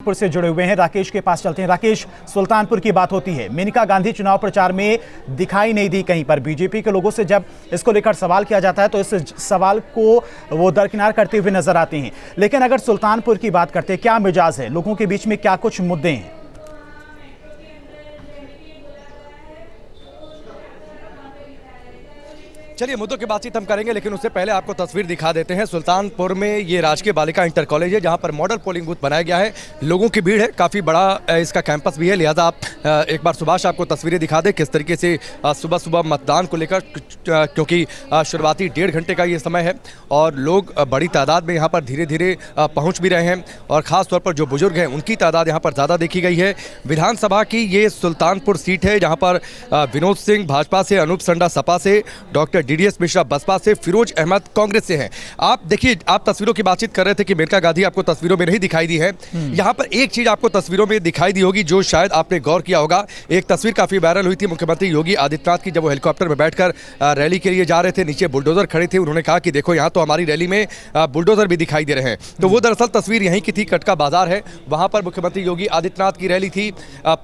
सुल्तानपुर से जुड़े हुए हैं। राकेश के पास चलते हैं। राकेश, सुल्तानपुर की बात होती है, मेनका गांधी चुनाव प्रचार में दिखाई नहीं दी कहीं पर। बीजेपी के लोगों से जब इसको लेकर सवाल किया जाता है तो इस सवाल को वो दरकिनार करते हुए नजर आते हैं। लेकिन अगर सुल्तानपुर की बात करते हैं, क्या मिजाज है लोगों के बीच में, क्या कुछ मुद्दे हैं? चलिए मुद्दों की बातचीत हम करेंगे, लेकिन उससे पहले आपको तस्वीर दिखा देते हैं। सुल्तानपुर में ये राजकीय बालिका इंटर कॉलेज है, जहां पर मॉडल पोलिंग बूथ बनाया गया है। लोगों की भीड़ है, काफ़ी बड़ा इसका कैंपस भी है, लिहाजा आप एक बार सुभाष आपको तस्वीरें दिखा दें किस तरीके से सुबह सुबह मतदान को लेकर, क्योंकि शुरुआती 1.5 घंटे का ये समय है और लोग बड़ी तादाद में यहाँ पर धीरे धीरे पहुँच भी रहे हैं। और ख़ास तौर पर जो बुजुर्ग हैं उनकी तादाद यहाँ पर ज़्यादा देखी गई है। विधानसभा की ये सुल्तानपुर सीट है, जहाँ पर विनोद सिंह भाजपा से, अनूप संडा सपा से, डॉक्टर डीडीएस मिश्रा बसपा से, फिरोज अहमद कांग्रेस से हैं। आप देखिए, आप तस्वीरों की बातचीत कर रहे थे कि मेनका गांधी आपको तस्वीरों में नहीं दिखाई दी है। यहाँ पर एक चीज आपको तस्वीरों में दिखाई दी होगी जो शायद आपने गौर किया होगा। एक तस्वीर काफी वायरल हुई थी मुख्यमंत्री योगी आदित्यनाथ की, जब वो हेलीकॉप्टर में बैठकर रैली के लिए जा रहे थे। नीचे बुलडोजर खड़े थे, उन्होंने कहा कि देखो यहाँ तो हमारी रैली में बुलडोजर भी दिखाई दे रहे हैं। तो वो दरअसल तस्वीर यहीं की थी, कटका बाजार है, वहां पर मुख्यमंत्री योगी आदित्यनाथ की रैली थी।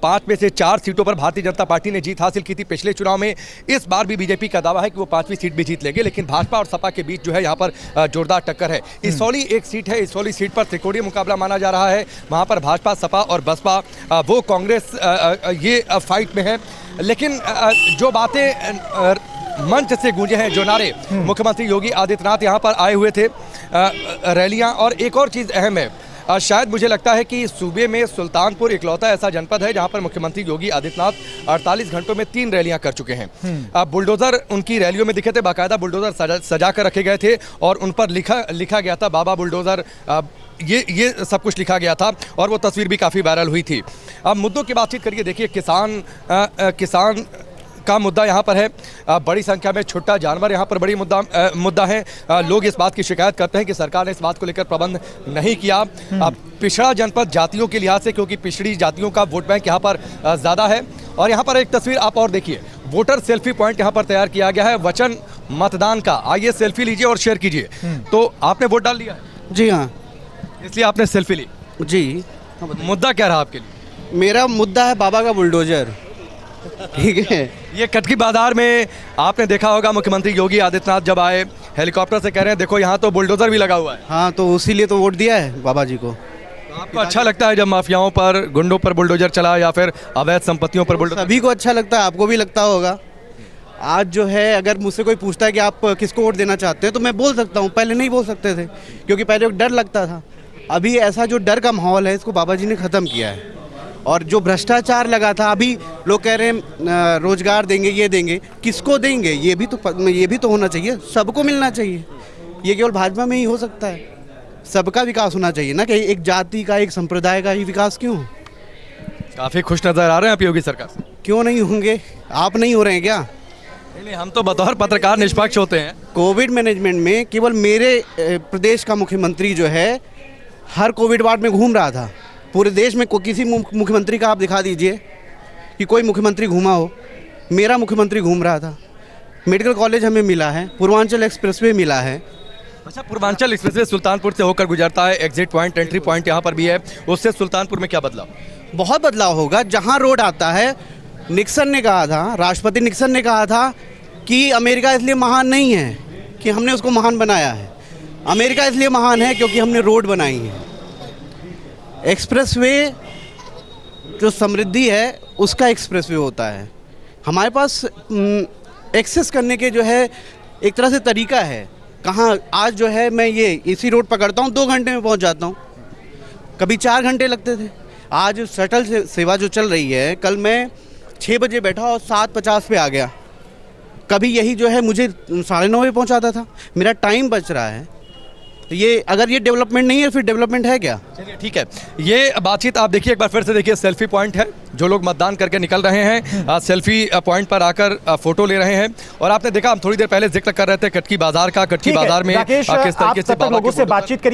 5 में से 4 सीटों पर भारतीय जनता पार्टी ने जीत हासिल की थी पिछले चुनाव में। इस बार भी बीजेपी का दावा है कि वो 5वीं सीट भी जीत लेंगे, लेकिन भाजपा और सपा के बीच जो है यहाँ पर जोरदार टक्कर है। इसौली एक सीट है, इसौली सीट पर त्रिकोणीय मुकाबला माना जा रहा है। वहाँ पर भाजपा, सपा और बसपा, वो कांग्रेस ये फाइट में है। लेकिन जो बातें मंच से गूंजे हैं, जो नारे मुख्यमंत्री योगी आदित्यनाथ यहाँ पर आए हुए थे, रैलियाँ, और एक और चीज़ अहम है, शायद मुझे लगता है कि सूबे में सुल्तानपुर इकलौता ऐसा जनपद है जहां पर मुख्यमंत्री योगी आदित्यनाथ 48 घंटों में 3 रैलियां कर चुके हैं। बुलडोजर उनकी रैलियों में दिखे थे, बाकायदा बुलडोजर सजा कर रखे गए थे और उन पर लिखा गया था बाबा बुलडोजर, ये सब कुछ लिखा गया था और वो तस्वीर भी काफ़ी वायरल हुई थी। अब मुद्दों की बातचीत करिए। देखिए, किसान का मुद्दा यहाँ पर है, बड़ी संख्या में छुट्टा जानवर यहाँ पर बड़ी मुद्दा है। लोग इस बात की शिकायत करते हैं कि सरकार ने इस बात को लेकर प्रबंध नहीं किया। पिछड़ा जनपद जातियों के लिहाज से, क्योंकि पिछड़ी जातियों का वोट बैंक यहाँ पर ज़्यादा है। और यहाँ पर एक तस्वीर आप और देखिए, वोटर सेल्फी पॉइंट यहाँ पर तैयार किया गया है वचन मतदान का। आइए सेल्फी लीजिए और शेयर कीजिए। तो आपने वोट डाल दिया? जी हाँ, इसलिए आपने सेल्फी ली? जी। मुद्दा क्या रहा आपके लिए? मेरा मुद्दा है बाबा का बुलडोजर। ठीक है, ये कटकी बाजार में आपने देखा होगा, मुख्यमंत्री योगी आदित्यनाथ जब आए हेलीकॉप्टर से कह रहे हैं देखो यहाँ तो बुलडोजर भी लगा हुआ है। हाँ, तो उसीलिए तो वोट दिया है बाबा जी को। तो आपको अच्छा लगता है जब माफियाओं पर, गुंडों पर बुलडोजर चला या फिर अवैध संपत्तियों पर बुलडोजर? सभी को अच्छा लगता है, आपको भी लगता होगा। आज जो है, अगर मुझसे कोई पूछता है कि आप किसको वोट देना चाहते हैं, तो मैं बोल सकता हूँ। पहले नहीं बोल सकते थे, क्योंकि पहले डर लगता था। अभी ऐसा जो डर का माहौल है, इसको बाबा जी ने ख़त्म किया है। और जो भ्रष्टाचार लगा था, अभी लोग कह रहे हैं रोजगार देंगे, ये देंगे, किसको देंगे? ये भी तो होना चाहिए, सबको मिलना चाहिए। ये केवल भाजपा में ही हो सकता है। सबका विकास होना चाहिए ना, कि एक जाति का, एक संप्रदाय का ही विकास क्यों? काफ़ी खुश नज़र आ रहे हैं आप योगी सरकार से। क्यों नहीं होंगे? आप नहीं हो रहे हैं क्या? नहीं, हम तो बतौर पत्रकार निष्पक्ष होते हैं। कोविड मैनेजमेंट में केवल मेरे प्रदेश का मुख्यमंत्री जो है हर कोविड वार्ड में घूम रहा था। पूरे देश में किसी मुख्यमंत्री का आप दिखा दीजिए कि कोई मुख्यमंत्री घूमा हो। मेरा मुख्यमंत्री घूम रहा था। मेडिकल कॉलेज हमें मिला है, पूर्वांचल एक्सप्रेसवे मिला है। अच्छा, पूर्वांचल एक्सप्रेसवे सुल्तानपुर से होकर गुजरता है, एग्जिट पॉइंट, एंट्री पॉइंट यहाँ पर भी है। उससे सुल्तानपुर में क्या बदलाव? बहुत बदलाव होगा। जहाँ रोड आता है, निक्सन ने कहा था, राष्ट्रपति निक्सन ने कहा था कि अमेरिका इसलिए महान नहीं है कि हमने उसको महान बनाया है। अमेरिका इसलिए महान है क्योंकि हमने रोड बनाई है। एक्सप्रेसवे जो समृद्धि है, उसका एक्सप्रेसवे होता है। हमारे पास एक्सेस करने के जो है एक तरह से तरीका है। कहाँ आज जो है, मैं ये इसी रोड पकड़ता हूँ, 2 घंटे में पहुँच जाता हूँ। कभी 4 घंटे लगते थे। आज शटल सेवा जो चल रही है, कल मैं 6 बजे बैठा और 7:50 पे आ गया। कभी यही जो है मुझे 9:30 बजे पहुँचाता था। मेरा टाइम बच रहा है। तो ये, अगर ये डेवलपमेंट नहीं है, फिर डेवलपमेंट है क्या? चलिए ठीक है, ये बातचीत आप देखिए एक बार फिर से देखिए। सेल्फी पॉइंट है, जो लोग मतदान करके निकल रहे हैं सेल्फी पॉइंट पर आकर फोटो ले रहे हैं। और आपने देखा, हम थोड़ी देर पहले जिक्र कर रहे थे कटकी बाजार का, कटकी बाजार में किस तरीके से लोगों से बातचीत करिए।